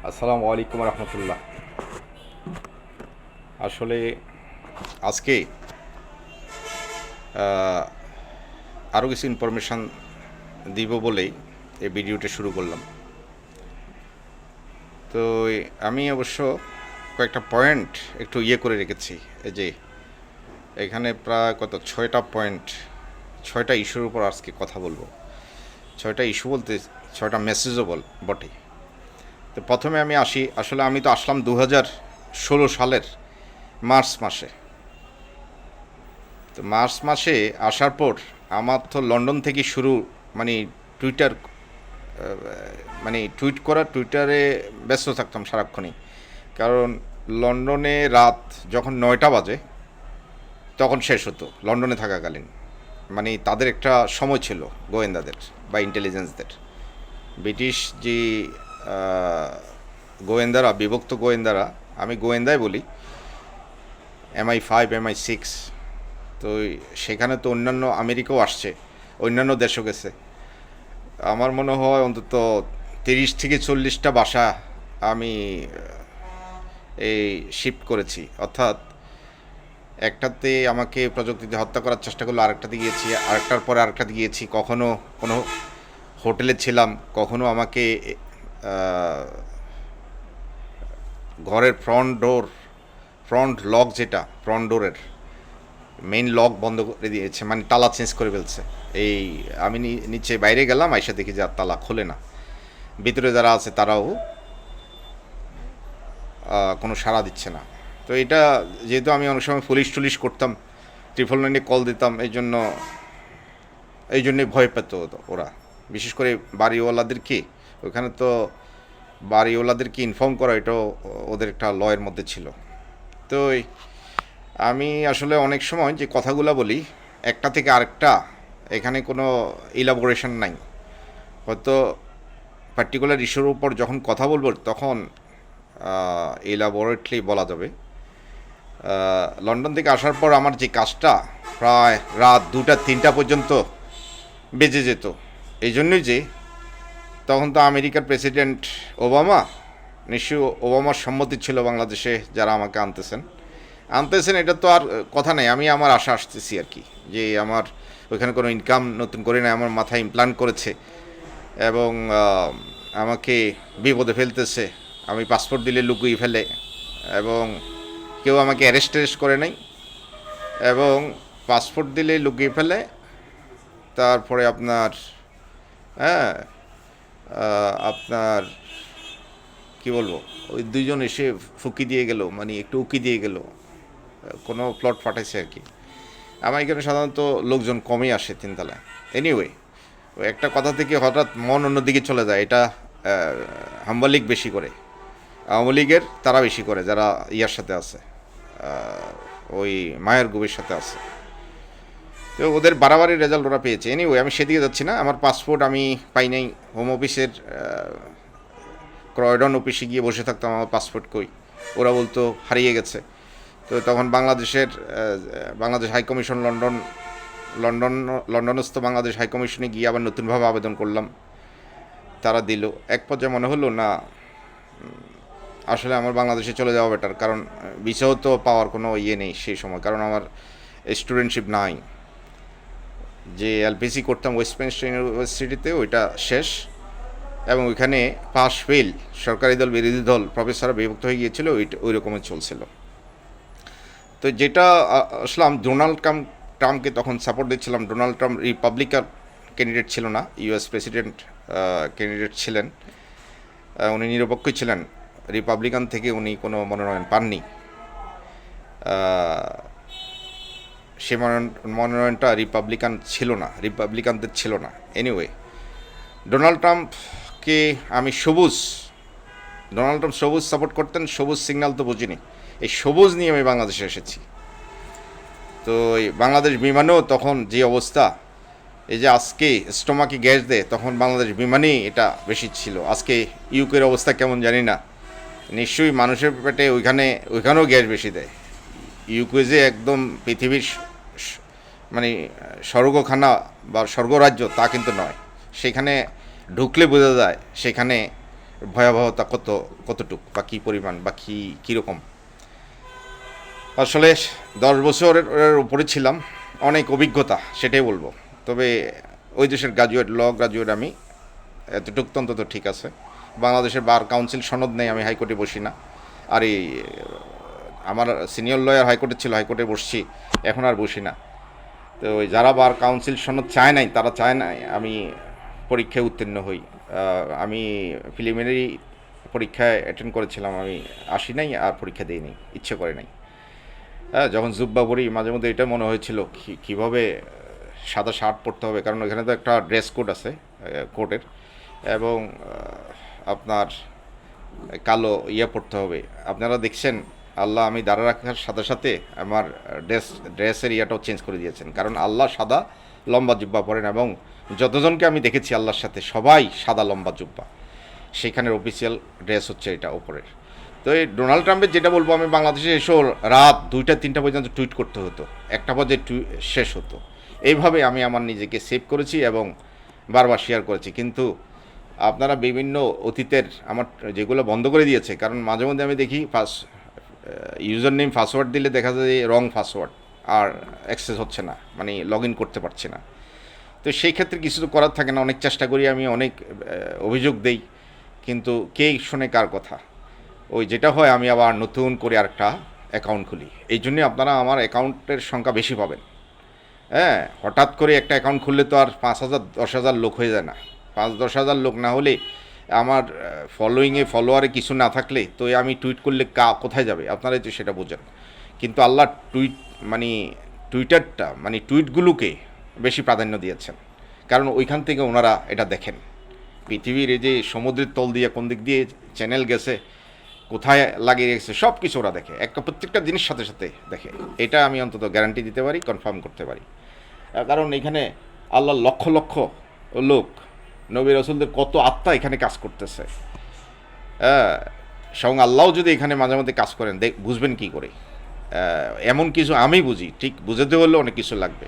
আসসালামু আলাইকুম রহমতুল্লাহ। আসলে আজকে আরও কিছু ইনফরমেশান দিব বলেই এই ভিডিওটা শুরু করলাম। তো আমি অবশ্য কয়েকটা পয়েন্ট একটু করে রেখেছি। এই যে এখানে প্রায় ছয়টা পয়েন্ট, ছয়টা ইস্যুর উপর আজকে কথা বলবো। ছয়টা ইস্যু বলতে ছয়টা মেসেজও বটে। তো প্রথমে আমি আসি, আসলে আমি তো আসলাম 2016 সালের মার্চ মাসে। তো মার্চ মাসে আসার পর আমার তো লন্ডন থেকে শুরু, মানে টুইটার, টুইটারে ব্যস্ত থাকতাম সারাক্ষণই। কারণ লন্ডনে রাত যখন 9টা বাজে তখন শেষ হতো লন্ডনে থাকাকালীন। মানে তাদের একটা সময় ছিল গোয়েন্দাদের বা ইন্টেলিজেন্সদের, ব্রিটিশ যে গোয়েন্দারা, বিভক্ত গোয়েন্দারা, আমি গোয়েন্দাই বলি, MI5 MI6। তো সেখানে তো অন্যান্য আমেরিকাও আসছে, অন্যান্য দেশও গেছে। আমার মনে হয় অন্তত 30 থেকে 40টা বাসা আমি এই শিফট করেছি। অর্থাৎ একটাতে আমাকে প্রযুক্তিতে হত্যা করার চেষ্টা করলো, আরেকটাতে গিয়েছি, আরেকটার পরে আরেকটাতে গিয়েছি। কখনো কোনো হোটেলে ছিলাম, কখনো আমাকে ঘরের ফ্রন্ট লক, যেটা ফ্রন্ট ডোরের মেইন লক বন্ধ করে দিয়েছে, মানে তালা চেঞ্জ করে ফেলছে। এই আমি নিচে বাইরে গেলাম, আইসা দেখি যে আর তালা খোলে না। ভিতরে যারা আছে তারাও কোনো সাড়া দিচ্ছে না। তো এটা যেহেতু আমি অনেক সময় পুলিশ টুলিশ করতাম, 999 কল দিতাম, এই জন্যে ভয় পেত ওরা, বিশেষ করে বাড়িওয়ালাদেরকে। ওখানে তো বাড়িওয়ালাদেরকে ইনফর্ম করা এটাও ওদের একটা লয়ের মধ্যে ছিল। তো আমি আসলে অনেক সময় যে কথাগুলো বলি, একটা থেকে আরেকটা এখানে কোনো ইলাবোরেশন নাই। হয়তো পার্টিকুলার ইস্যুর উপর যখন কথা বলবো তখন ইলাবোরেটলি বলা যাবে। লন্ডন থেকে আসার পর আমার যে কাজটা প্রায় রাত 2টা 3টা পর্যন্ত বেজে যেত। এই জন্যই যে তখন তো আমেরিকার প্রেসিডেন্ট ওবামা, নিশ্চয়ই ওবামার সম্মতি ছিল বাংলাদেশে যারা আমাকে আনতেছেন, এটা তো আর কথা নেই। আমি আমার আশা আসতেছি আর কি, যে আমার ওইখানে কোনো ইনকাম নতুন করে না, আমার মাথায় ইমপ্লান্ট করেছে এবং আমাকে বিপদে ফেলতেছে। আমি পাসপোর্ট দিলে লুকিয়ে ফেলে, এবং কেউ আমাকে অ্যারেস্ট করে নাই, এবং পাসপোর্ট দিলে লুকিয়ে ফেলে। তারপরে আপনার হ্যাঁ আপনার কি বলবো, ওই দুইজন এসে ফুকি দিয়ে গেল, মানে একটু উকি দিয়ে গেল, কোনো প্লট ফাটাইছে আর কি। আমার এখানে সাধারণত লোকজন কমই আসে তিনতলায়। এনিওয়ে, ওই একটা কথা থেকে হঠাৎ মন অন্যদিকে চলে যায়। এটা হাম্বা লীগ বেশি করে, আওয়ামী লীগের তারা বেশি করে, যারা ইয়ার সাথে আছে, ওই মায়ের গুবির সাথে আছে। তো ওদের বাড়াবাড়ি রেজাল্ট ওরা পেয়েছে। এনিওয়ে, আমি সেদিকে যাচ্ছি না। আমার পাসপোর্ট আমি পাই নাই। হোম অফিসের ক্রয়ডন অফিসে গিয়ে বসে থাকতাম, আমার পাসপোর্ট কই। ওরা বলতো হারিয়ে গেছে। তো তখন বাংলাদেশ হাইকমিশন লন্ডনস্থ বাংলাদেশ হাইকমিশনে গিয়ে আবার নতুনভাবে আবেদন করলাম, তারা দিল। এক পর্যায়ে মনে হলো না, আসলে আমার বাংলাদেশে চলে যাওয়া বেটার, কারণ ভিসাও তো পাওয়ার কোনো নেই সেই সময়, কারণ আমার স্টুডেন্টশিপ নাই। যে এলপিসি করতাম ওয়েস্টমিনস্টার ইউনিভার্সিটিতে, ওইটা শেষ, এবং ওইখানে পাস ফেল, সরকারি দল বিরোধী দল প্রফেসররা বিভক্ত হয়ে গিয়েছিল, ওই রকমই চলছিল। তো যেটা আসলাম, ডোনাল্ড ট্রাম্পকে তখন সাপোর্ট দিচ্ছিলাম। ডোনাল্ড ট্রাম্প রিপাবলিকান ক্যান্ডিডেট ছিল না, ইউএস প্রেসিডেন্ট ক্যান্ডিডেট ছিলেন। উনি নিরপেক্ষই ছিলেন, রিপাবলিকান থেকে উনি কোনো মনোনয়ন পাননি। সে মনোনয়নটা রিপাবলিকানদের ছিল না। এনিওয়ে, ডোনাল্ড ট্রাম্পকে আমি ডোনাল্ড ট্রাম্প সবুজ সাপোর্ট করতেন। সবুজ সিগন্যাল তো বুঝিনি, এই সবুজ নিয়ে আমি বাংলাদেশে এসেছি। তো এই বাংলাদেশ বিমানেও তখন যে অবস্থা, এই যে আজকে স্টোমাকে গ্যাস দেয়, তখন বাংলাদেশ বিমানেই এটা বেশি ছিল। আজকে ইউকের অবস্থা কেমন জানি না, নিশ্চয়ই মানুষের পেটে ওইখানেও গ্যাস বেশি দেয়। ইউকে যে একদম পৃথিবীর মানে স্বর্গখানা বা স্বর্গরাজ্য তা কিন্তু নয়। সেখানে ঢুকলে বোঝা যায় সেখানে ভয়াবহতা কতটুক বা কী পরিমাণ বা কীরকম। আসলে 10 বছরের উপরে ছিলাম, অনেক অভিজ্ঞতা সেটাই বলবো। তবে ওই দেশের ল গ্রাজুয়েট আমি, এতটুক তো অন্তত ঠিক আছে। বাংলাদেশের বার কাউন্সিল সনদ নেই, আমি হাইকোর্টে বসি না। আর এই আমার সিনিয়র লয়ার হাইকোর্টে ছিল, হাইকোর্টে বসছি, এখন আর বসি না। তো ওই যারা বার কাউন্সিল সনদ চায় নাই, তারা চায় নাই আমি পরীক্ষায় উত্তীর্ণ হই। আমি প্রিলিমিনারি পরীক্ষায় অ্যাটেন্ড করেছিলাম, আমি আসি নাই আর পরীক্ষা দিই নাই, ইচ্ছে করে নাই। হ্যাঁ, যখন জুব্বা পরি মাঝে মধ্যে এটা মনে হয়েছিল কীভাবে সাদা শার্ট পরতে হবে, কারণ এখানে তো একটা ড্রেস কোড আছে কোর্টের, এবং আপনার কালো পরতে হবে। আপনারা দেখছেন আল্লাহ আমি দাঁড়া রাখার সাথে সাথে আমার ড্রেসের ইয়াটাও চেঞ্জ করে দিয়েছেন, কারণ আল্লাহ সাদা লম্বা জুব্বা পরেন, এবং যতজনকে আমি দেখেছি আল্লাহর সাথে সবাই সাদা লম্বা জুব্বা। সেখানের অফিসিয়াল ড্রেস হচ্ছে এটা ওপরের। তো এই ডোনাল্ড ট্রাম্পের যেটা বলবো, আমি বাংলাদেশে এসেও রাত 2টা-3টা পর্যন্ত টুইট করতে হতো, 1টা পর্যায়ে শেষ হতো। এইভাবে আমি আমার নিজেকে সেভ করেছি এবং বারবার শেয়ার করেছি। কিন্তু আপনারা বিভিন্ন অতীতের আমার যেগুলো বন্ধ করে দিয়েছে, কারণ মাঝে মধ্যে আমি দেখি ইউজার নেম পাসওয়ার্ড দিলে দেখা যায় রং পাসওয়ার্ড, আর অ্যাক্সেস হচ্ছে না, মানে লগ ইন করতে পারছি না। তো সেই ক্ষেত্রে কিছু তো করার থাকে না, অনেক চেষ্টা করি, আমি অনেক অভিযোগ দেই, কিন্তু কে শোনে কার কথা। ওই যেটা হয়, আমি আবার নতুন করে আরেকটা অ্যাকাউন্ট খুলি। এই জন্যে আপনারা আমার অ্যাকাউন্টের সংখ্যা বেশি পাবেন। হ্যাঁ, হঠাৎ করে একটা অ্যাকাউন্ট খুললে তো আর 5,000-10,000 লোক হয়ে যায় না। 5-10,000 লোক না হলে, আমার ফলোয়ারে কিছু না থাকলে তো আমি টুইট করলে কোথায় যাবে, আপনারাই তো সেটা বোঝেন। কিন্তু আল্লাহ মানে টুইটারটা, মানে টুইটগুলোকে বেশি প্রাধান্য দিয়েছেন, কারণ ওইখান থেকে ওনারা এটা দেখেন পৃথিবীর এই যে সমুদ্রের তল দিয়ে কোন দিক দিয়ে চ্যানেল গেছে, কোথায় লাগিয়ে গেছে, সব কিছু ওরা দেখে, প্রত্যেকটা জিনিস সাথে সাথে দেখে। এটা আমি অন্তত গ্যারান্টি দিতে পারি, কনফার্ম করতে পারি। কারণ এখানে আল্লাহ লক্ষ লক্ষ লোক, নবী রসুলদের কত আত্মা এখানে কাজ করতেছে। স্বয়ং আল্লাহও যদি এখানে মাঝে মধ্যে কাজ করেন, বুঝবেন কি করে? এমন কিছু আমি বুঝি, ঠিক বুঝাতে হলে অনেক কিছু লাগবে।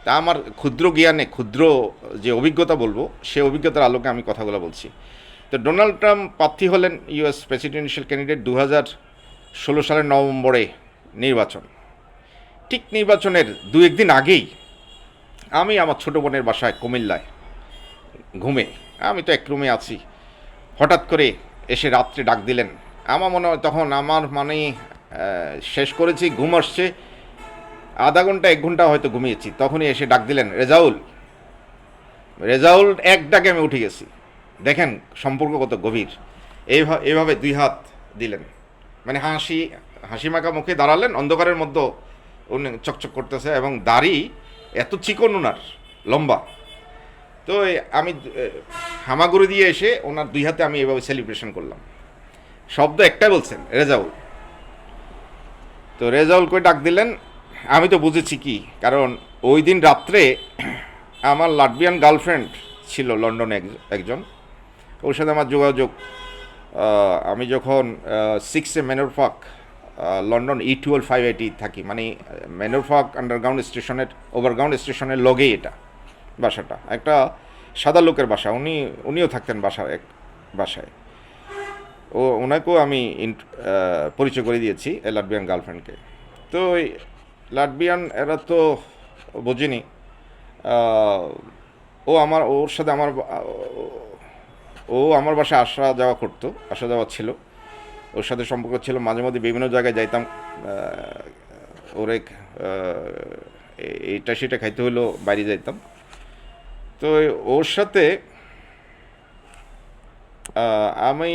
তা আমার ক্ষুদ্র জ্ঞানে, ক্ষুদ্র যে অভিজ্ঞতা বলবো, সে অভিজ্ঞতার আলোকে আমি কথাগুলো বলছি। তো ডোনাল্ড ট্রাম্প প্রার্থী হলেন ইউএস প্রেসিডেন্সিয়াল ক্যান্ডিডেট 2016 সালের নভেম্বরে নির্বাচন। ঠিক নির্বাচনের 2-1 দিন আগেই আমি আমার ছোটো বোনের বাসায় কুমিল্লায় ঘুমে, আমি তো এক রুমে আছি, হঠাৎ করে এসে রাত্রে ডাক দিলেন। আমার মনে হয় তখন আমার মানে শেষ করেছি, ঘুম আসছে, আধা ঘন্টা 1 ঘন্টা হয়তো ঘুমিয়েছি, তখনই এসে ডাক দিলেন, রেজাউল। এক ডাকে আমি উঠে গেছি। দেখেন সম্পর্ক কত গভীর। এইভাবে 2 হাত দিলেন, মানে হাসি মাখা মুখে দাঁড়ালেন, অন্ধকারের মধ্যে উনি চকচক করতেছে, এবং দাড়ি এত চিকন ওনার, লম্বা। তো আমি হামাগুড়ি দিয়ে এসে ওনার 2 হাতে আমি এভাবে সেলিব্রেশন করলাম। শব্দ একটাই বলছেন, রেজাউল। তো রেজাউল করে ডাক দিলেন। আমি তো বুঝেছি কি, কারণ ওই দিন রাত্রে আমার লাটভিয়ান গার্লফ্রেন্ড ছিল লন্ডনে, একজন, ওর সাথে আমার যোগাযোগ। আমি যখন 6 ম্যানর পার্ক, লন্ডন E12 580 থাকি, মানে ম্যানর পার্ক আন্ডারগ্রাউন্ড স্টেশনের, ওভারগ্রাউন্ড স্টেশনের লগেই এটা বাসাটা। একটা সাদা লোকের বাসা, উনিও থাকতেন বাসায়। ওনাকেও আমি পরিচয় করে দিয়েছি লাটভিয়ান গার্লফ্রেন্ডকে। তো ওই লাটভিয়ান এরা তো বোঝেনি। ওর সাথে ও আমার বাসায় আসা যাওয়া ছিল, ওর সাথে সম্পর্ক ছিল, মাঝে মধ্যে বিভিন্ন জায়গায় যাইতাম। ওরে এইটা সেটা খাইতে হলেও বাইরে যাইতাম। তো ওর সাথে আমি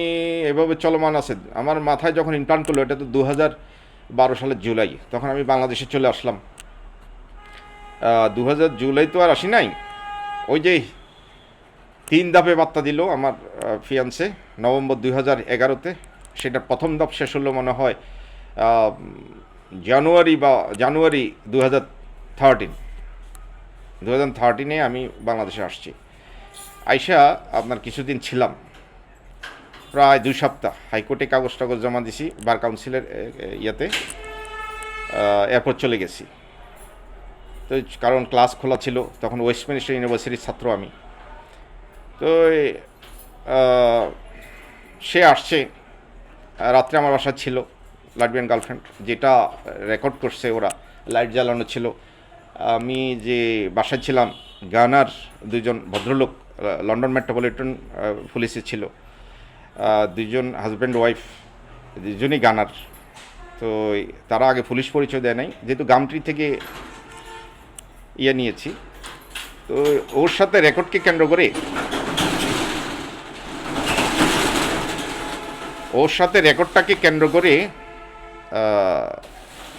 এভাবে চলমান আছে। আমার মাথায় যখন ইমপ্লান্ট করলো, এটা তো 2012 সালের জুলাই, তখন আমি বাংলাদেশে চলে আসলাম। 2000 জুলাই তো আর আসি নাই, ওই যে 3 ধাপে বার্তা দিল আমার ফিয়ান্সে নভেম্বর 2011-তে। সেটা প্রথম ধাপ শেষ হলো মনে হয় জানুয়ারি 2013-এ আমি বাংলাদেশে আসছি। আইসা আপনার কিছুদিন ছিলাম, প্রায় 2 সপ্তাহ। হাইকোর্টে কাগজ জমা দিছি, বার কাউন্সিলের এরপর চলে গেছি। তো কারণ ক্লাস খোলা ছিল তখন, ওয়েস্টমিনিস্টার ইউনিভার্সিটির ছাত্র আমি। তো সে আসছে, রাত্রে আমার বাসা ছিল, লাটভিয়ান গার্লফ্রেন্ড, যেটা রেকর্ড করছে ওরা, লাইট জ্বালানো ছিল। আমি যে বাসায় ছিলাম, গানার দুজন ভদ্রলোক লন্ডন মেট্রোপলিটন পুলিশে ছিল, দুজন হাজব্যান্ড ওয়াইফ, দুজনই গানার। তো তারা আগে পুলিশ পরিচয় দেয় নাই, যেহেতু গামট্রি থেকে নিয়েছি। তো ওর সাথে রেকর্ডকে কেন্দ্র করে রেকর্ডটাকে কেন্দ্র করে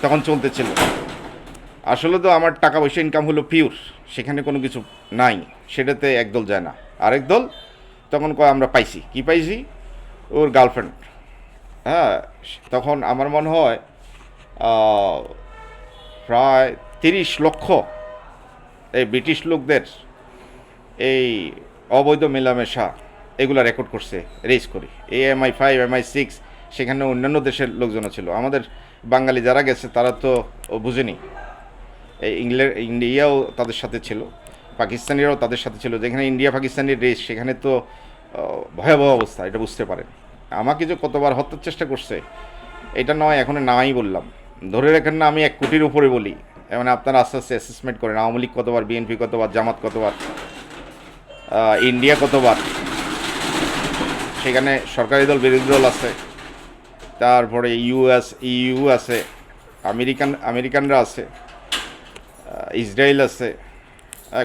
তখন চলতেছিল। আসলে তো আমার টাকা পয়সা ইনকাম হলো পিওর, সেখানে কোনো কিছু নাই, সেটাতে একদল যায় না। আরেক দল তখন কয় আমরা পাইছি, কি পাইছি, ওর গার্লফ্রেন্ড। হ্যাঁ, তখন আমার মনে হয় প্রায় 30 লক্ষ এই ব্রিটিশ লোকদের এই অবৈধ মেলামেশা এগুলো রেকর্ড করছে রেজ করে। এই MI5 MI6, সেখানে অন্যান্য দেশের লোকজনও ছিল। আমাদের বাঙালি যারা গেছে তারা তো বুঝেনি। এই ইন্ডিয়াও তাদের সাথে ছিল, পাকিস্তানিরাও তাদের সাথে ছিল। যেখানে ইন্ডিয়া পাকিস্তানের রেস, সেখানে তো ভয়াবহ অবস্থা, এটা বুঝতে পারেন। আমাকে যে কতবার হত্যার চেষ্টা করছে এটা নয়, এখন নাই বললাম, ধরে রাখেন না আমি 1 কোটির উপরে বলি। মানে আপনারা আস্তে আস্তে অ্যাসেসমেন্ট করেন, আওয়ামী লীগ কতবার, বিএনপি কতবার, জামাত কতবার, ইন্ডিয়া কতবার, সেখানে সরকারি দল বিরোধী দল আছে, তারপরে ইউ আছে, আমেরিকানরা আছে, ইসরায়েল আছে,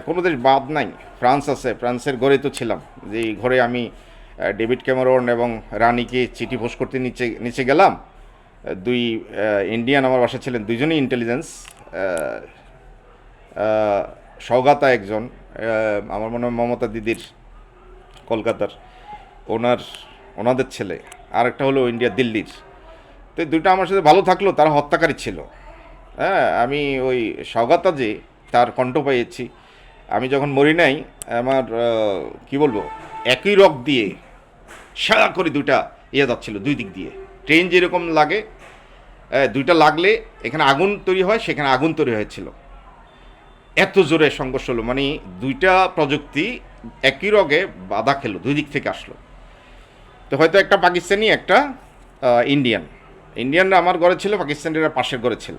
কোনো দেশ বাদ নাই, ফ্রান্স আছে। ফ্রান্সের ঘরে তো ছিলাম, যে ঘরে আমি ডেভিড ক্যামেরন এবং রানীকে চিঠি পোস্ট করতে নিচে গেলাম। 2 ইন্ডিয়ান আমার বাসা ছিলেন, দুজনই ইন্টেলিজেন্স। সৌগাতা একজন, আমার মনে হয় মমতা দিদির কলকাতার ওনাদের ছেলে, আর একটা হলো ইন্ডিয়া দিল্লির। তো দুটো আমার সাথে ভালো থাকলো, তারা হত্যাকারী ছিল। হ্যাঁ, আমি ওই সৌগাতা যে, তার কণ্ঠ পেয়েছি। আমি যখন মরি নাই, আমার কি বলবো, একই রক দিয়ে সারা করে দুইটা যাচ্ছিল, 2 দিক দিয়ে। ট্রেন যেরকম লাগে, দুইটা লাগলে এখানে আগুন তৈরি হয়, সেখানে আগুন তৈরি হয়েছিল। এত জোরে সংঘর্ষ হলো, মানে দুইটা প্রযুক্তি একই রগে বাধা খেলো, 2 দিক থেকে আসলো। তো হয়তো একটা পাকিস্তানি, একটা ইন্ডিয়ানরা আমার ঘরে ছিল, পাকিস্তানিরা পাশের ঘরে ছিল।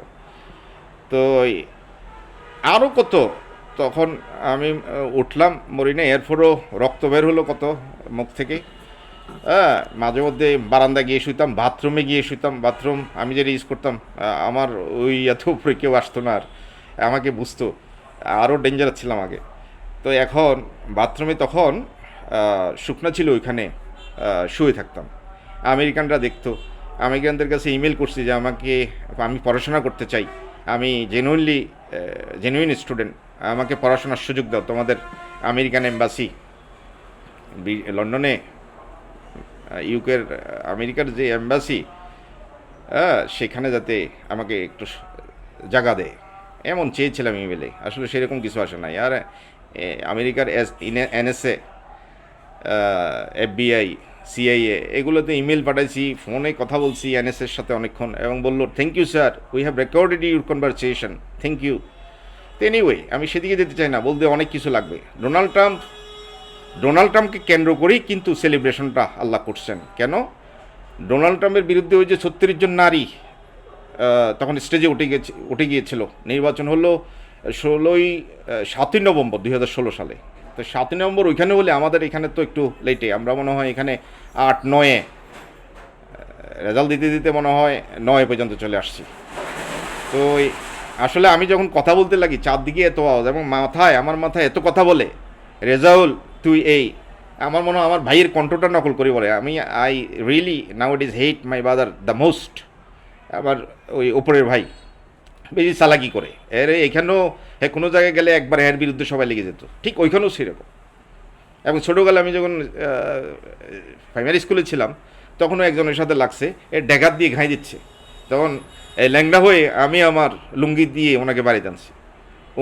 তো আরও কত, তখন আমি উঠলাম মরিনা, এরপরও রক্ত বের হলো কত মুখ থেকে। হ্যাঁ, মাঝে মধ্যে বারান্দা গিয়ে শুইতাম, বাথরুমে গিয়ে শুইতাম। বাথরুম আমি যেটা ইউজ করতাম, আমার ওই এত উপরে কেউ আসতো না, আর আমাকে বুঝতো, আরও ডেঞ্জারাস ছিলাম আগে। তো এখন বাথরুমে তখন শুকনা ছিল, ওইখানে শুয়ে থাকতাম। আমেরিকানরা দেখতো, আমেরিকানদের কাছে ইমেল করছি যে আমি পড়াশোনা করতে চাই, আমি জেনুইন স্টুডেন্ট, আমাকে পড়াশোনার সুযোগ দাও। তোমাদের আমেরিকান এম্বাসি লন্ডনে, ইউকের আমেরিকার যে এম্বাসি, সেখানে যাতে আমাকে একটু জায়গা দেয়, এমন চেয়েছিলাম ইমেলে। আসলে সেরকম কিছু আসে নাই। আর আমেরিকার NSA, FBI, CIA, এগুলোতে ইমেল পাঠাইছি, ফোনে কথা বলছি NSAর সাথে অনেকক্ষণ, এবং বললো thank you sir, we have recorded your conversation, thank you. তো এনিওয়ে, আমি সেদিকে যেতে চাই না, বলতে অনেক কিছু লাগবে। ডোনাল্ড ট্রাম্পকে কেন্দ্র করেই কিন্তু সেলিব্রেশনটা আল্লাহ করছেন। কেন? ডোনাল্ড ট্রাম্পের বিরুদ্ধে ওই যে 36 জন নারী তখন স্টেজে উঠে গিয়েছিল। নির্বাচন হলো 7ই নভেম্বর 2016 সালে। তো 7ই নভেম্বর ওইখানে হলে, আমাদের এখানে তো একটু লেটে, আমরা মনে হয় এখানে 8-9 রেজাল্ট দিতে দিতে মনে হয় 9 পর্যন্ত চলে আসছি। তো আসলে আমি যখন কথা বলতে লাগি, চারদিকে এত আওয়াজ, এবং আমার মাথায় এত কথা বলে, রেজাউল তুই এই, আমার মনে হয় আমার ভাইয়ের কণ্ঠটা নকল করি বলে। I really now it is hate my brother the most. আবার ওই ওপরের ভাই বেশি চালাকি করে, এখানেও কোনো জায়গায় গেলে একবার এর বিরুদ্ধে সবাই লেগে যেত, ঠিক ওইখানেও সেরকম। এবং ছোটোবেলা আমি যখন প্রাইমারি স্কুলে ছিলাম, তখনও একজনের সাথে লাগছে, ড্যাগার দিয়ে ঘাই দিচ্ছে, তখন ল্যাংড়া হয়ে আমি আমার লুঙ্গি দিয়ে ওনাকে বাড়ি টানছি।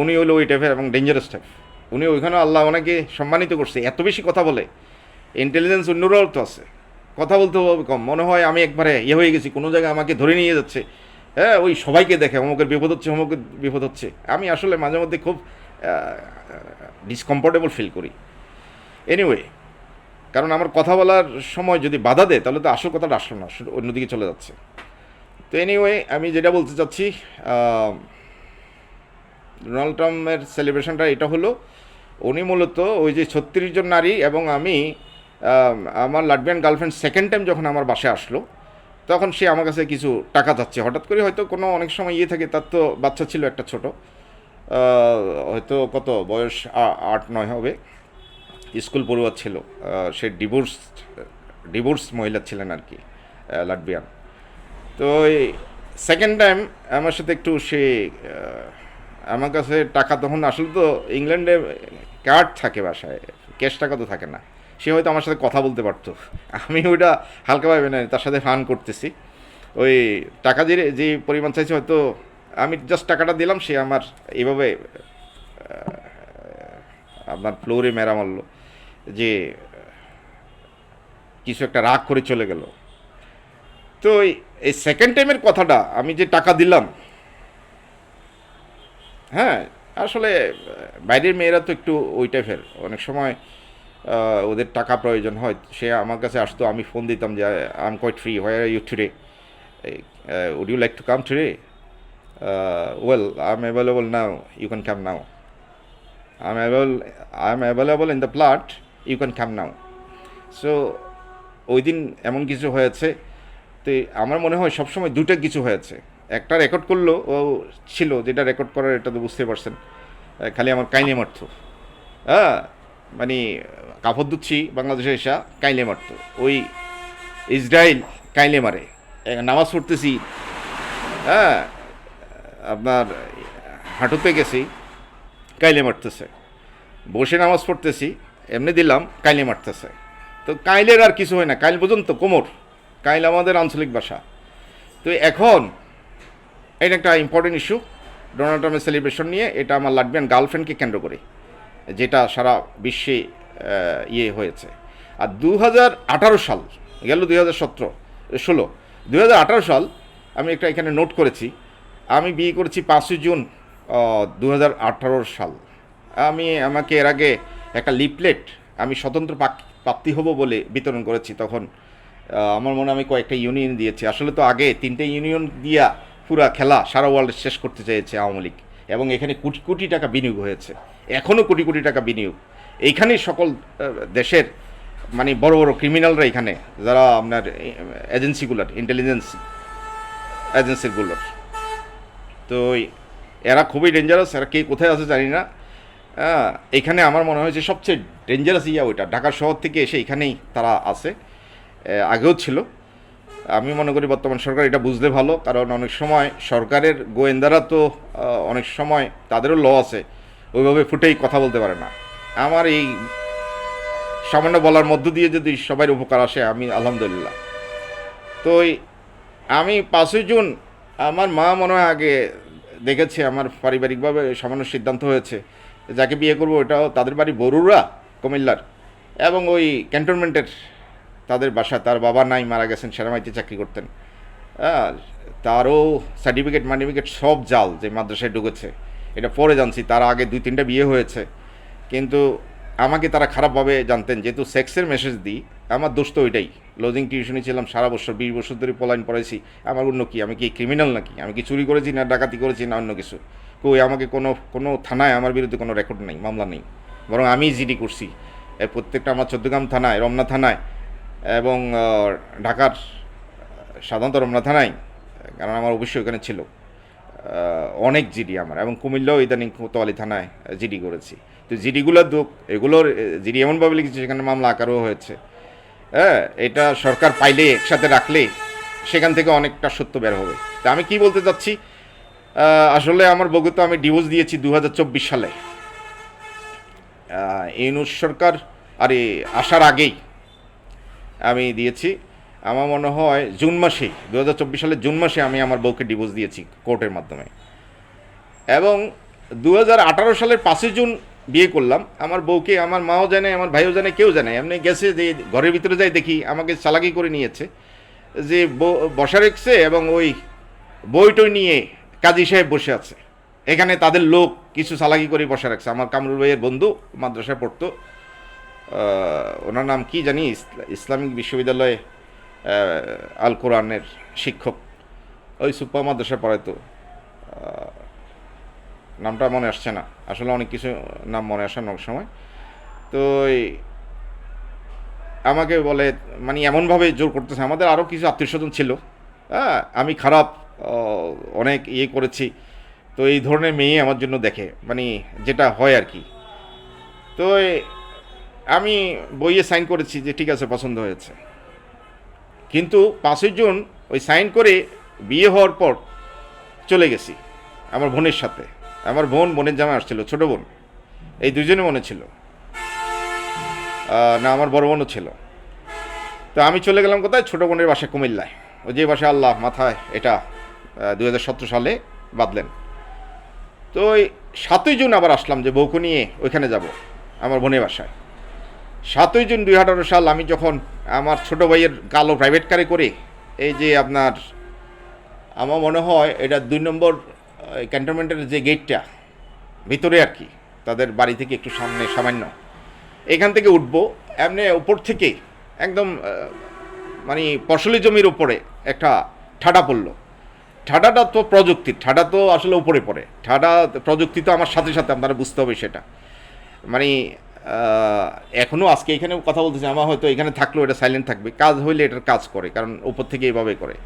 উনি হলো ওই টাইপের এবং ডেঞ্জারাস টাইপ। উনি ওইখানেও আল্লাহ ওনাকে সম্মানিত করছে, এত বেশি কথা বলে। ইন্টেলিজেন্স অন্যরাও তো আছে, কথা বলতে হবে কম। মনে হয় আমি একবারে হয়ে গেছি, কোনো জায়গায় আমাকে ধরে নিয়ে যাচ্ছে। হ্যাঁ, ওই সবাইকে দেখে অমুকের বিপদ হচ্ছে। আমি আসলে মাঝে মধ্যে খুব ডিসকমফোর্টেবল ফিল করি। এনিওয়ে, কারণ আমার কথা বলার সময় যদি বাধা দেয় তাহলে তো আসল কথাটা আসলো না, অন্যদিকে চলে যাচ্ছে। তো এনিওয়ে, আমি যেটা বলতে চাচ্ছি, ডোনাল্ড ট্রাম্পের সেলিব্রেশনটা এটা হলো, উনি মূলত ওই যে 36 জন নারী এবং আমি, আমার লাটভিয়ান গার্লফ্রেন্ড সেকেন্ড টাইম যখন আমার বাসায় আসলো, তখন সে আমার কাছে কিছু টাকা চাচ্ছে। হঠাৎ করে হয়তো কোনো অনেক সময় ইয়ে থাকে, তার তো বাচ্চা ছিল একটা ছোট, হয়তো কত বয়স 8-9 হবে, স্কুল পড়ুয়া ছিল। সে ডিভোর্স মহিলা ছিলেন আর কি, লাটভিয়ান। তো এই সেকেন্ড টাইম আমার সাথে একটু সে আমার কাছে টাকা, তখন আসলে তো ইংল্যান্ডে কার্ড থাকে বাসায়, ক্যাশ টাকা তো থাকে না। সে হয়তো আমার সাথে কথা বলতে পারতো, আমি ওইটা হালকাভাবে না, তার সাথে ফান করতেছি। ওই টাকা দিয়ে যে পরিমাণ চাইছে, হয়তো আমি জাস্ট টাকাটা দিলাম, সে আমার এইভাবে আপনার ফ্লোরে মেরা মারলো, যে কিছু একটা রাগ করে চলে গেল। তো এই সেকেন্ড টাইমের কথাটা, আমি যে টাকা দিলাম, হ্যাঁ, আসলে বাইরের মেয়েরা তো একটু ওই টাইপের, অনেক সময় ওদের টাকা প্রয়োজন হয়, সে আমার কাছে আসতো, আমি ফোন দিতাম যে I am quite free, where are you today, would you like to come today, well I am available now, you can come now, I am available in the plot, you can come now. So ওই দিন এমন কিছু হয়েছে। তো আমার মনে হয় সবসময় দুটো কিছু হয়েছে, একটা রেকর্ড করলো ও ছিল, যেটা রেকর্ড করার এটা তো বুঝতে পারছেন, খালি আমার কাইনে মারতো, হ্যাঁ, মানে কাপড় ধুচ্ছি বাংলাদেশে এসা কাইলে মারতো, ওই ইসরায়েল কাইলে মারে, নামাজ পড়তেছি, হ্যাঁ, আপনার হাঁটুতে গেছি কাইলে মারতেছে, বসে নামাজ পড়তেছি এমনি দিলাম কাইলে মারতেছে। তো কাইলের আর কিছু হয় না, কাইল পর্যন্ত কোমর, কাইল আমাদের আঞ্চলিক ভাষা। তো এখন এটা একটা ইম্পর্টেন্ট ইস্যু, ডোনাল্ড ট্রাম্পের সেলিব্রেশন নিয়ে, এটা আমার লাটভিয়ান গার্লফ্রেন্ডকে কেন্দ্র করে, যেটা সারা বিশ্বে ইয়ে হয়েছে। আর 2018 সাল গেল, 2017-16, 2018 সাল আমি একটা এখানে নোট করেছি, আমি বিয়ে করেছি 5 জুন 2018 সাল। আমাকে এর আগে একটা লিফলেট আমি স্বতন্ত্র প্রাপ্তি হব বলে বিতরণ করেছি, তখন আমার মনে আমি কয়েকটা ইউনিয়ন দিয়েছি। আসলে তো আগে 3টে ইউনিয়ন দিয়া পুরা খেলা সারা ওয়ার্ল্ড শেষ করতে চেয়েছে আওয়ামী লীগ, এবং এখানে কোটি কোটি টাকা বিনিয়োগ হয়েছে, এখনও কোটি কোটি টাকা বিনিয়োগ। এইখানেই সকল দেশের মানে বড় বড় ক্রিমিনালরা এখানে, যারা আপনার এজেন্সিগুলোর, ইন্টেলিজেন্স এজেন্সিগুলোর, তো এরা খুবই ডেঞ্জারাস, এরা কে কোথায় আছে জানি না। এখানে আমার মনে হয়েছে সবচেয়ে ডেঞ্জারাস ওইটা, ঢাকা শহর থেকে এসে এখানেই তারা আছে, আগেও ছিল। আমি মনে করি বর্তমান সরকার এটা বুঝলে ভালো, কারণ অনেক সময় সরকারের গোয়েন্দারা তো অনেক সময় তাদেরও ল আছে, ওইভাবে ফুটেই কথা বলতে পারে না। আমার এই সামান্য বলার মধ্য দিয়ে যদি সবার উপকার আসে, আমি আলহামদুলিল্লাহ। তো আমি 5 জুন, আমার মা মনে হয় আগে দেখেছে, আমার পারিবারিকভাবে সামান্য সিদ্ধান্ত হয়েছে, যাকে বিয়ে করবো ওটাও তাদের বাড়ি বরুড়া, কুমিল্লার, এবং ওই ক্যান্টনমেন্টের তাদের বাসা। তার বাবা নাই, মারা গেছেন, সেনাবাহিনীতে চাকরি করতেন, তারও সার্টিফিকেট সব জাল, যে মাদ্রাসায় ঢুকেছে, এটা পরে জানছি। তার আগে 2-3টা বিয়ে হয়েছে, কিন্তু আমাকে তারা খারাপভাবে জানতেন, যেহেতু সেক্সের মেসেজ দিই। আমার দোষ তো ওইটাই, লজিং টিউশনি ছিলাম সারা বছর, 20 বছর ধরে পলাইন পড়াইছি। আমার অন্য কি, আমি কি ক্রিমিনাল নাকি? আমি কি চুরি করেছি না ডাকাতি করেছি না অন্য কিছু? কই আমাকে কোনো থানায় আমার বিরুদ্ধে কোনো রেকর্ড নেই, মামলা নেই, বরং আমি জিডি করছি প্রত্যেকটা আমার চৌদ্দগ্রাম থানায়, রমনা থানায়, এবং ঢাকার সাধারণত রমনা থানায়, কারণ আমার অবশ্যই ওখানে ছিল অনেক জিডি আমার, এবং কুমিল্লাও ইদানিং কোতোয়ালি থানায় জিডি করেছি। তো জিডিগুলোর এগুলোর জিডি এমনভাবে লিখেছে সেখানে মামলা আকারও হয়েছে। হ্যাঁ, এটা সরকার পাইলে একসাথে রাখলে সেখান থেকে অনেকটা সত্য বের হবে। তা আমি কি বলতে চাচ্ছি, আসলে আমার বউকে তো আমি ডিভোর্স দিয়েছি 2024 সালে, ইউনূস সরকার আসার আগেই আমি দিয়েছি। আমার মনে হয় জুন মাসেই, 2024 সালের জুন মাসে আমি আমার বউকে ডিভোর্স দিয়েছি কোর্টের মাধ্যমে, এবং 2018 সালের 5 জুন বিয়ে করলাম। আমার বউকে আমার মাও জানে, আমার ভাইও জানে, কেউ জানে। এমনি গেছে যে ঘরের ভিতরে যাই দেখি আমাকে চালাকি করে নিয়েছে, যে বসা রেখেছে, এবং ওই বইটই নিয়ে কাজী সাহেব বসে আছে এখানে, তাদের লোক কিছু চালাকি করে বসা রাখছে। আমার কামরুল ভাইয়ের বন্ধু, মাদ্রাসায় পড়তো, ওনার নাম কি জানি, ইসলামিক বিশ্ববিদ্যালয়ে আল কোরআনের শিক্ষক, ওই সুপ্পা মাদ্রাসা পড়াইতো, নামটা মনে আসছে না, আসলে অনেক কিছু নাম মনে আসে না অনেক সময়। তো আমাকে বলে, মানে এমনভাবে জোর করতেছে, আমাদের আরও কিছু আত্মীয় স্বজন ছিল, হ্যাঁ, আমি খারাপ অনেক ইয়ে করেছি, তো এই ধরনের মেয়ে আমার জন্য দেখে, মানে যেটা হয় আর কি। তো আমি বইয়ে সাইন করেছি যে ঠিক আছে, পছন্দ হয়েছে। কিন্তু 5ই জুন ওই সাইন করে বিয়ে হওয়ার পর চলে গেছি আমার বোনের সাথে। আমার বোনের জামাই আসছিল, ছোটো বোন, এই দুজনে মনে ছিল, না আমার বড় বোনও ছিল। তো আমি চলে গেলাম কোথায়, ছোটো বোনের বাসায় কুমিল্লায়, ওই যে বাসায় আল্লাহ মাথায় এটা 2017 সালে বাঁধলেন। তো ওই 7ই জুন আবার আসলাম যে বউকে নিয়ে ওইখানে যাব আমার বোনের বাসায়। 7ই জুন 2018 সাল আমি যখন আমার ছোটো ভাইয়ের কালো প্রাইভেট কারে করে, এই যে আপনার, আমার মনে হয় এটা 2 নম্বর ক্যান্টনমেন্টের যে গেটটা ভিতরে আর কি, তাদের বাড়ি থেকে একটু সামনে সামান্য, এখান থেকে উঠবো, এমনি উপর থেকে একদম মানে ফসলি জমির উপরে একটা ঠাডা পড়লো। ঠাডাটা তো প্রযুক্তির, ঠাডা তো আসলে উপরে পড়ে, ঠাডা প্রযুক্তি তো আমার সাথে সাথে আপনারা বুঝতে হবে সেটা। মানে এখনও আজকে এখানে কথা বলতেছি, আমার হয়তো এখানে থাকলেও এটা সাইলেন্ট থাকবে, কাজ হইলে এটার কাজ করে, কারণ উপর থেকে এইভাবে করে।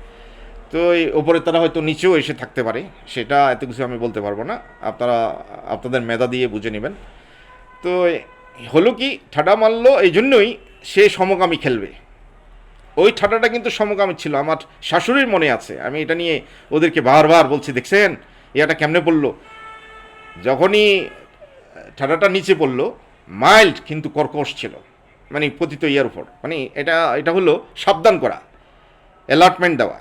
তো এই উপরে তারা হয়তো নিচেও এসে থাকতে পারে, সেটা এত কিছু আমি বলতে পারবো না, আপনারা আপনাদের মেধা দিয়ে বুঝে নেবেন। তো হলো কি, ঠাডা মারলো এই জন্যই সে সমকামী খেলবে। ওই ঠাডাটা কিন্তু সমকামী ছিল, আমার শাশুড়ির মনে আছে, আমি এটা নিয়ে ওদেরকে বারবার বলছি, দেখছেন ইয়াটা কেমনে পড়লো। যখনই ঠাডাটা নিচে পড়লো, মাইল্ড কিন্তু কর্কশ ছিল, মানে পতিত ইয়ার উপর, মানে এটা এটা হলো সাবধান করা, অ্যালার্টমেন্ট দেওয়া,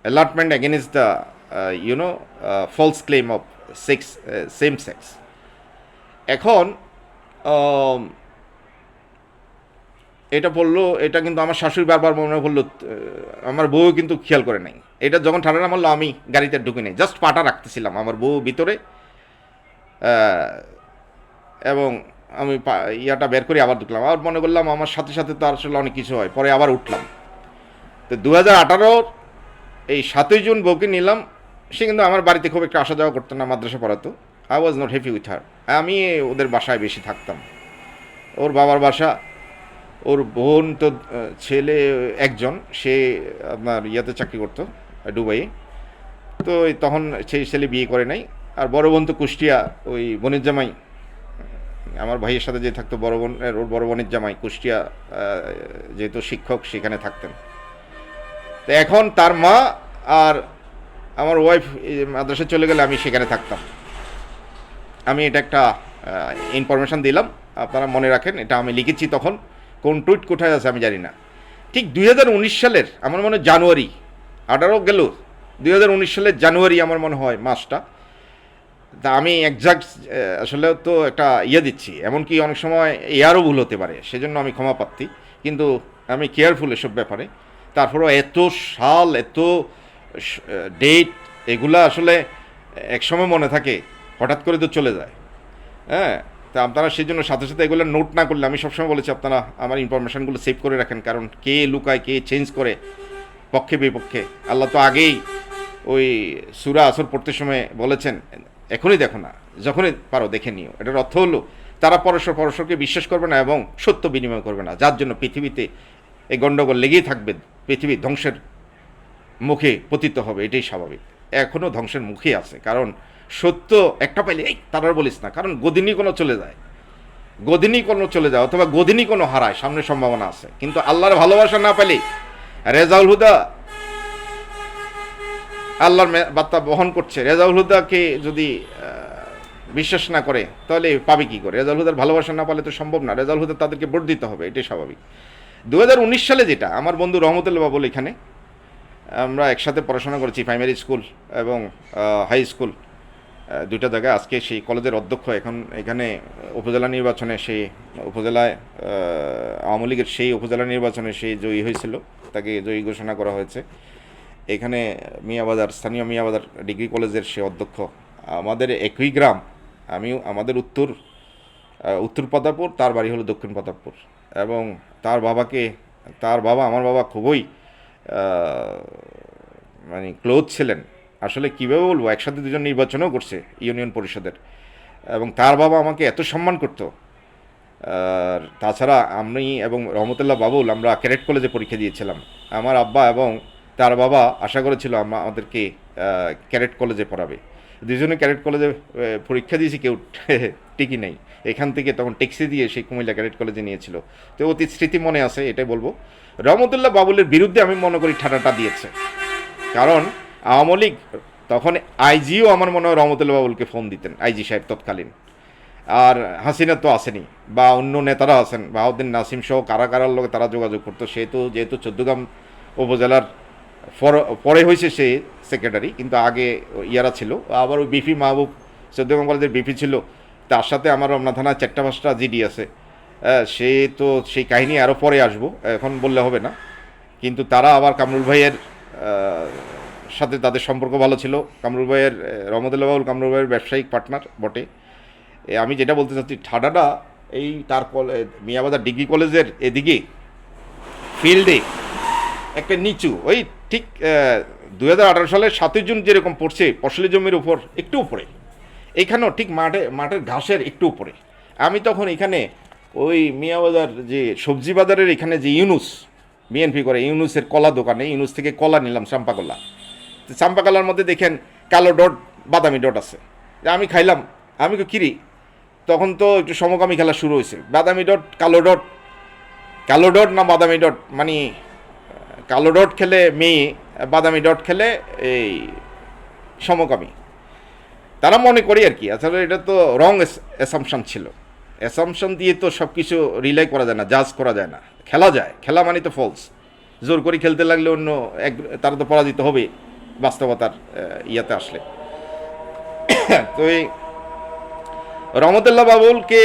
alertment against the false claim of sex, same sex. এখন এটা বললো, এটা কিন্তু আমার শাশুড়ি বারবার মনে বললো, আমার বউ কিন্তু খেয়াল করে নাই। এটা যখন ঠান্ডা মারলো আমি গাড়িতে ঢুকে নেই, জাস্ট পাটা রাখতেছিলাম, আমার বউ ভিতরে, এবং আমি ইয়াটা বের করে আবার ঢুকলাম, আবার মনে করলাম আমার সাথে সাথে তো আসলে অনেক কিছু হয়, পরে আবার উঠলাম। তো 2018 এই 7ই জুন বউকে নিলাম। সে কিন্তু আমার বাড়িতে খুব একটা আসা যাওয়া করতো না, মাদ্রাসা পড়াতো। I was not happy with her. আমি ওদের বাসায় বেশি থাকতাম, ওর বাবার বাসা। ওর বোন তো ছেলে একজন, সে আপনার ইয়াতে চাকরি করতো দুবাইয়ে, তো তখন সেই ছেলে বিয়ে করে নাই। আর বড় বোন তো কুষ্টিয়া, ওই বোনের জামাই, আমার ভাইয়ের সাথে যে থাকতো বড় বোনের, ওর বড় বোনের জামাই কুষ্টিয়া, যেহেতু শিক্ষক সেখানে থাকতেন। তো এখন তার মা আর আমার ওয়াইফ মাদ্রাসায় চলে গেলে আমি সেখানে থাকতাম। আমি এটা একটা ইনফরমেশান দিলাম, আপনারা মনে রাখেন, এটা আমি লিখেছি তখন, কোন টুইট কোথায় আছে আমি জানি না। ঠিক 2019 সালের আমার মনে হয় জানুয়ারি, 18 গেল, 2019 সালের জানুয়ারি আমার মনে হয় মাসটা। তা আমি একজাক্ট আসলে তো একটা ইয়ে দিচ্ছি, এমনকি অনেক সময় এয়ারও ভুল হতে পারে, সেজন্য আমি ক্ষমা প্রার্থী, কিন্তু আমি কেয়ারফুল এসব ব্যাপারে। তারপরেও এত সাল, এত ডেট, এগুলা আসলে একসময় মনে থাকে, হঠাৎ করে তো চলে যায়। হ্যাঁ, তা আপনারা সেই জন্য সাথে সাথে এগুলো নোট না করলে, আমি সবসময় বলেছি আপনারা আমার ইনফরমেশানগুলো সেভ করে রাখেন, কারণ কে লুকায় কে চেঞ্জ করে পক্ষে বিপক্ষে। আল্লাহ তো আগেই ওই সূরা আসর পড়তে সময় বলেছেন, এখনই দেখো না, যখনই পারো দেখে নিও। এটার অর্থ হলো তারা পরস্পরকে বিশ্বাস করবে না এবং সত্য বিনিময় করবে না, যার জন্য পৃথিবীতে এই গণ্ডগোল লেগেই থাকবে, পৃথিবী ধ্বংসের মুখে পতিত হবে, এটাই স্বাভাবিক। এখনও ধ্বংসের মুখে আছে, কারণ সত্য একটা পাইলে এই তারা বলিস না, কারণ গদিনী কোনো চলে যায়, গদিনী কোনো চলে যায়, অথবা গদিনী কোনো হারায়, সামনে সম্ভাবনা আছে। কিন্তু আল্লাহর ভালোবাসা না পেলে, রেজাউল হুদা আল্লাহর বার্তা বহন করছে, রেজাউল হুদাকে যদি বিশ্বাস না করে তাহলে পাবে কী করে? রেজাউল হুদার ভালোবাসা না পালে তো সম্ভব না, রেজাউল হুদা তাদেরকে ভোট দিতে হবে, এটাই স্বাভাবিক। 2019 সালে যেটা, আমার বন্ধু রহমতুল্লাহ বাবুল, এখানে আমরা একসাথে পড়াশোনা করেছি, প্রাইমারি স্কুল এবং হাই স্কুল, দুইটা জায়গায়। আজকে সেই কলেজের অধ্যক্ষ, এখন এখানে উপজেলা নির্বাচনে, সেই উপজেলায় আওয়ামী লীগের সেই উপজেলা নির্বাচনে সেই জয়ী হয়েছিল, তাকে জয়ী ঘোষণা করা হয়েছে। এখানে মিয়াবাজার, স্থানীয় মিয়াবাজার ডিগ্রি কলেজের সে অধ্যক্ষ, আমাদের একই গ্রাম। আমাদের উত্তর উত্তর প্রতাপপুর, তার বাড়ি হলো দক্ষিণ প্রতাপপুর। এবং তার বাবা আমার বাবা খুবই মানে ক্লোজ ছিলেন। আসলে কীভাবে বলবো, একসাথে দুজন নির্বাচনও করছে ইউনিয়ন পরিষদের, এবং তার বাবা আমাকে এত সম্মান করতো। আর তাছাড়া আমি এবং রহমতুল্লাহ বাবুল আমরা ক্যাডেট কলেজে পরীক্ষা দিয়েছিলাম। আমার আব্বা এবং তার বাবা আশা করেছিল আমাদেরকে ক্যাডেট কলেজে পড়াবে। দুজনে ক্যাডেট কলেজে পরীক্ষা দিয়েছি, কেউ টিকি নেই। এখান থেকে তখন ট্যাক্সি দিয়ে সেই কুমিল্লা ক্যাডেট কলেজে নিয়েছিল। তো অতীত স্মৃতি মনে আছে, এটাই বলবো। রহমতুল্লাহ বাবুলের বিরুদ্ধে আমি মনে করি ঠাটাটা দিয়েছে, কারণ আওয়ামী লীগ তখন আইজিও আমার মনে হয় রহমতুল্লাহ বাবুলকে ফোন দিতেন, আইজি সাহেব তৎকালীন। আর হাসিনা তো আসেনি, বা অন্য নেতারা আছেন, বাহাউদ্দিন নাসিম সহ কারা কারার লোক তারা যোগাযোগ করতো। যেহেতু চৌদ্দগ্রাম উপজেলার পরে হয়েছে সে সেক্রেটারি, কিন্তু আগে ইয়ারা ছিল। আবার ওই বিপি মাহবুব চৌদ্দগ্রাম কলেজের বিপি ছিল, তার সাথে আমার রমনা থানায় 4-5টা জিডি আছে। সে তো সেই কাহিনী আরও পরে আসবো, এখন বললে হবে না। কিন্তু তারা আবার কামরুল ভাইয়ের সাথে তাদের সম্পর্ক ভালো ছিল। কামরুল ভাইয়ের রহমতুল্লাহ বাবুল কামরুল ভাইয়ের ব্যবসায়িক পার্টনার বটে। আমি যেটা বলতে চাচ্ছি, ঠাডাটা এই তার মিয়াবাজার ডিগ্রি কলেজের এদিকে ফিল্ডে একটা নিচু, ওই ঠিক 2018 সালের 7 জুন যেরকম পড়ছে ফসলি জমির উপর একটু উপরে, এখানেও ঠিক মাঠের ঘাসের একটু উপরে। আমি তখন এখানে ওই মিয়াবাজার যে সবজি বাজারের এখানে যে ইউনুস বিএনপি করে, ইউনুসের কলা দোকানে ইউনুস থেকে কলা নিলাম, চাম্পা কলা। চাম্পা কলার মধ্যে দেখেন কালো ডট বাদামি ডট আছে। আমি খাইলাম, আমি কিরি, তখন তো একটু সমকামী খেলা শুরু হয়েছে। বাদামি ডট কালো ডট না বাদামি ডট, মানে কালো ডট খেলে মেয়ে, বাদামি ডট খেলে এই সমকামী, তারা মনে করি আর কি। আসলে এটা তো রং অ্যাসাম্পশন ছিল। অ্যাসাম্পশন দিয়ে তো সব কিছু রিলাই করা যায় না, জাজ করা যায় না। খেলা মানে তো ফলস। জোর করে খেলতে লাগলে অন্য তারা তো পরাজিত হবে বাস্তবতার ইয়াতে আসলে। তো এই রহমতুল্লাহ বাবুলকে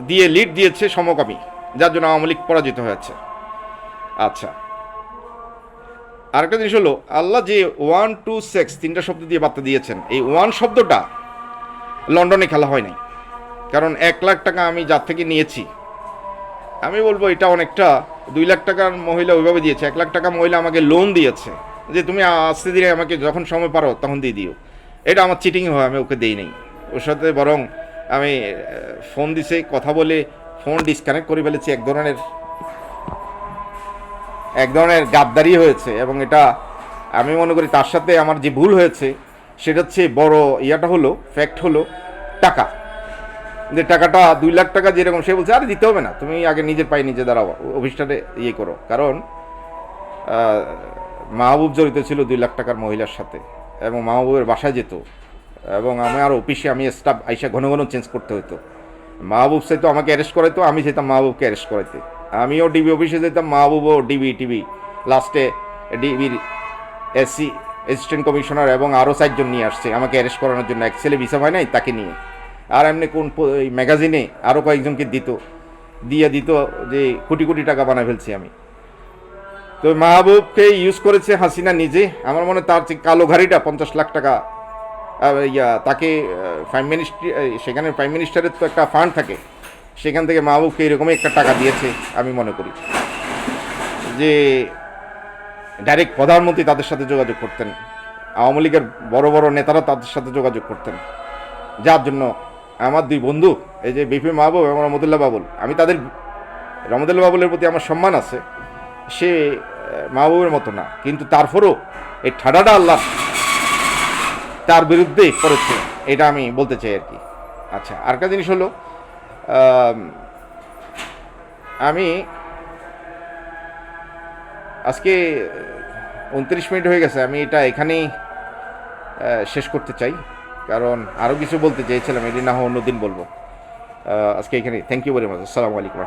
দিয়ে লিড দিয়েছে সমকামী, যার জন্য আওয়ামী লীগ পরাজিত হয়েছে। আচ্ছা, আরেকটা জিনিস হলো, আল্লাহ যে 1 2 6 3টা শব্দ দিয়ে বার্তা দিয়েছেন, এই 1 শব্দটা লন্ডনে খেলা হয় নাই। কারণ 1 লাখ টাকা আমি যার থেকে নিয়েছি, আমি বলবো এটা অনেকটা। 2 লাখ টাকার মহিলা ওইভাবে দিয়েছে, 1 লাখ টাকা মহিলা আমাকে লোন দিয়েছে যে তুমি আস্তে ধীরে আমাকে যখন সময় পারো তখন দিয়ে দিও। এটা আমার চিটিং হয়, আমি ওকে দিই নাই। ওর সাথে বরং আমি ফোন দিছে, কথা বলে ফোন ডিসকানেক্ট করে ফেলেছি। এক ধরনের গাদ্দারি হয়েছে, এবং এটা আমি মনে করি তার সাথে আমার যে ভুল হয়েছে সেটা হচ্ছে বড় ইয়াটা হলো, ফ্যাক্ট হলো টাকা। যে টাকাটা 2 লাখ টাকা যেরকম, সে বলছে আরে দিতে হবে না, তুমি আগে নিজের পায়ে নিজে দাঁড়াও, অফিসটাতে ইয়ে করো। কারণ মাহবুব জড়িত ছিল 2 লাখ টাকার মহিলার সাথে, এবং মাহবুবের বাসায় যেত, এবং আমার অফিসে আমি স্টাফ আইসা ঘন ঘন চেঞ্জ করতে হতো। মাহবুব চাইতো আমাকে অ্যারেস্ট করাইতো, আমি চাইতাম মাহবুবকে অ্যারেস্ট করাইতে। আমিও ডিবি অফিসে যেতাম, মাহবুবও ডিবি টিভি, লাস্টে ডিবির এসসি অ্যাসিস্ট্যান্ট কমিশনার এবং আরও 4 জন নিয়ে আসছে আমাকে অ্যারেস্ট করানোর জন্য। এক ছেলে ভিসা হয় নাই, তাকে নিয়ে। আর এমনি কোন ম্যাগাজিনে আরও কয়েকজনকে দিত যে কোটি কোটি টাকা বানায় ফেলছি আমি। তো মাহবুবকে ইউজ করেছে হাসিনা নিজে। আমার মনে তার কালো ঘাড়িটা 50 লাখ টাকা তাকে প্রাইম মিনিস্টার, সেখানে প্রাইম মিনিস্টারের তো একটা ফান্ড থাকে, সেখান থেকে মাহবুবকে এরকমই একটা টাকা দিয়েছে আমি মনে করি। যে ডাইরেক্ট প্রধানমন্ত্রী তাদের সাথে যোগাযোগ করতেন, আওয়ামী লীগের বড় বড় নেতারা তাদের সাথে যোগাযোগ করতেন, যার জন্য আমার 2 বন্ধু, এই যে বিপি মাহবুব এবং রহমতুল্লাহ বাবুল, আমি তাদের রহমতুল্লাহ বাবুলের প্রতি আমার সম্মান আছে, সে মাহবুবের মতো না, কিন্তু তারপরও এই ঠাডাটা আল্লাহ তার বিরুদ্ধে করেছে, এটা আমি বলতে চাই আর কি। আচ্ছা, আরেকটা জিনিস হলো, আমি আজকে 29 মিনিট হয়ে গেছে, আমি এটা এখানেই শেষ করতে চাই, কারণ আরও কিছু বলতে চেয়েছিলাম, এটি না হয় অন্যদিন বলবো। আজকে এখানে থ্যাংক ইউ ভেরি মাচ। আসসালামু আলাইকুম।